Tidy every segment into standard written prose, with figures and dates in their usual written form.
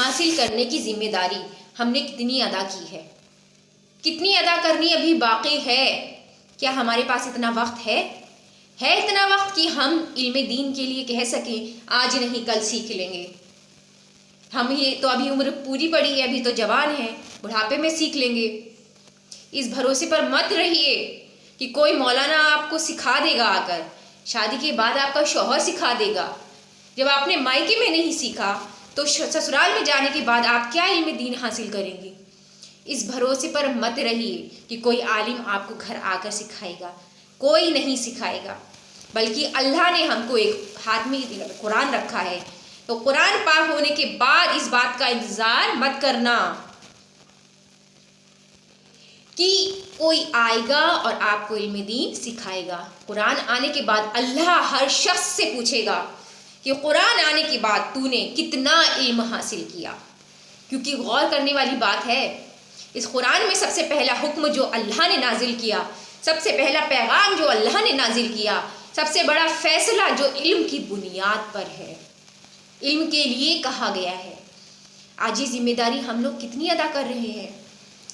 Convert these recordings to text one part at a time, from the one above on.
حاصل کرنے کی ذمہ داری ہم نے کتنی ادا کی ہے، کتنی ادا کرنی ابھی باقی ہے؟ کیا ہمارے پاس اتنا وقت ہے اتنا وقت کہ ہم علم دین کے لیے کہہ سکیں آج نہیں کل سیکھ لیں گے؟ ہم یہ تو ابھی عمر پوری پڑی ہے، ابھی تو جوان ہیں، بڑھاپے میں سیکھ لیں گے۔ اس بھروسے پر مت رہیے کہ کوئی مولانا آپ کو سکھا دے گا، آ کر شادی کے بعد آپ کا شوہر سکھا دے گا۔ جب آپ نے مائکے میں نہیں سیکھا تو سسرال میں جانے کے بعد آپ کیا علم دین حاصل کریں گے؟ اس بھروسے پر مت رہیے کہ کوئی عالم آپ کو گھر آ کر سکھائے گا، کوئی نہیں سکھائے گا، بلکہ اللہ نے ہم کو ایک ہاتھ میں قرآن رکھا ہے، تو قرآن پاک ہونے کے بعد اس بات کا انتظار مت کرنا کہ کوئی آئے گا اور آپ کو علم دین سکھائے گا۔ قرآن آنے کے بعد اللہ ہر شخص سے پوچھے گا کہ قرآن آنے کے بعد تو نے کتنا علم حاصل کیا، کیونکہ غور کرنے والی بات ہے۔ اس قرآن میں سب سے پہلا حکم جو اللہ نے نازل کیا، سب سے پہلا پیغام جو اللہ نے نازل کیا، سب سے بڑا فیصلہ جو علم کی بنیاد پر ہے، علم کے لیے کہا گیا ہے۔ آج یہ ذمہ داری ہم لوگ کتنی ادا کر رہے ہیں؟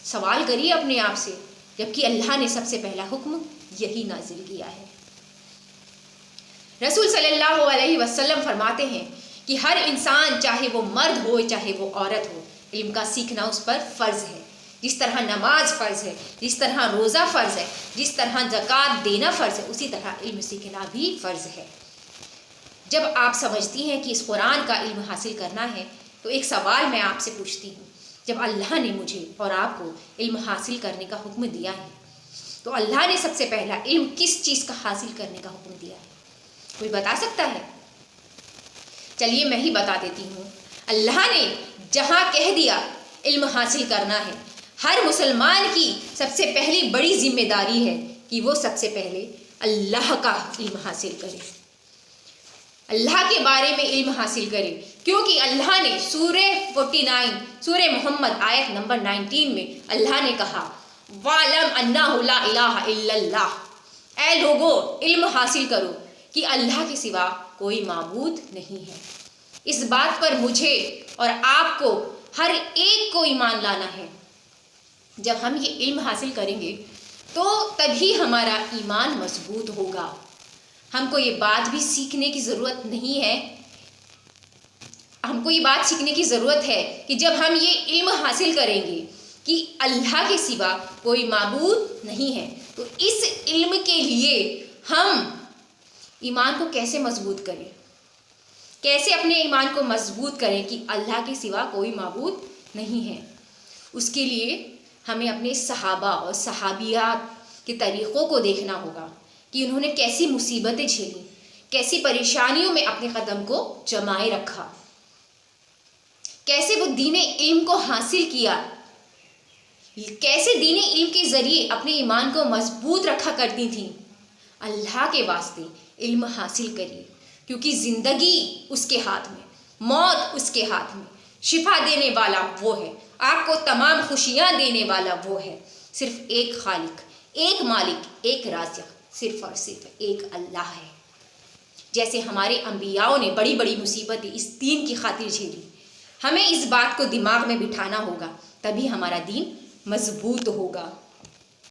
سوال کریے اپنے آپ سے، جبکہ اللہ نے سب سے پہلا حکم یہی نازل کیا ہے۔ رسول صلی اللہ علیہ وسلم فرماتے ہیں کہ ہر انسان، چاہے وہ مرد ہو چاہے وہ عورت ہو، علم کا سیکھنا اس پر فرض ہے۔ جس طرح نماز فرض ہے، جس طرح روزہ فرض ہے، جس طرح زکوٰۃ دینا فرض ہے، اسی طرح علم سیکھنا بھی فرض ہے۔ جب آپ سمجھتی ہیں کہ اس قرآن کا علم حاصل کرنا ہے تو ایک سوال میں آپ سے پوچھتی ہوں، جب اللہ نے مجھے اور آپ کو علم حاصل کرنے کا حکم دیا ہے تو اللہ نے سب سے پہلا علم کس چیز کا حاصل کرنے کا حکم دیا ہے؟ کوئی بتا سکتا ہے؟ چلیے میں ہی بتا دیتی ہوں۔ اللہ نے جہاں کہہ دیا علم حاصل کرنا ہے، ہر مسلمان کی سب سے پہلی بڑی ذمہ داری ہے کہ وہ سب سے پہلے اللہ کا علم حاصل کرے، اللہ کے بارے میں علم حاصل کرے، کیونکہ اللہ نے سورہ 49 سورہ محمد آیت نمبر 19 میں اللہ نے کہا وَاعْلَمْ أَنَّهُ لَا إِلَٰهَ إِلَّا اللَّهُ، اے لوگو علم حاصل کرو کہ اللہ کے سوا کوئی معبود نہیں ہے۔ اس بات پر مجھے اور آپ کو ہر ایک کو ایمان لانا ہے۔ جب ہم یہ علم حاصل کریں گے تو تبھی ہمارا ایمان مضبوط ہوگا۔ ہم کو یہ بات بھی سیکھنے کی ضرورت نہیں ہے، ہم کو یہ بات سیکھنے کی ضرورت ہے کہ جب ہم یہ علم حاصل کریں گے کہ اللہ کے سوا کوئی معبود نہیں ہے، تو اس علم کے لیے ہم ایمان کو کیسے مضبوط کریں، کیسے اپنے ایمان کو مضبوط کریں کہ اللہ کے سوا کوئی معبود نہیں ہے۔ اس کے لیے ہمیں اپنے صحابہ اور صحابیات کے طریقوں کو دیکھنا ہوگا کہ انہوں نے کیسی مصیبتیں جھیلی، کیسی پریشانیوں میں اپنے قدم کو جمائے رکھا، کیسے وہ دین علم کو حاصل کیا، کیسے دین علم کے ذریعے اپنے ایمان کو مضبوط رکھا کرتی تھیں۔ اللہ کے واسطے علم حاصل کریے، کیونکہ زندگی اس کے ہاتھ میں، موت اس کے ہاتھ میں، شفا دینے والا وہ ہے، آپ کو تمام خوشیاں دینے والا وہ ہے۔ صرف ایک خالق، ایک مالک، ایک رازق، صرف اور صرف ایک اللہ ہے۔ جیسے ہمارے انبیاؤں نے بڑی بڑی مصیبتیں اس دین کی خاطر جھیلی، ہمیں اس بات کو دماغ میں بٹھانا ہوگا، تبھی ہمارا دین مضبوط ہوگا۔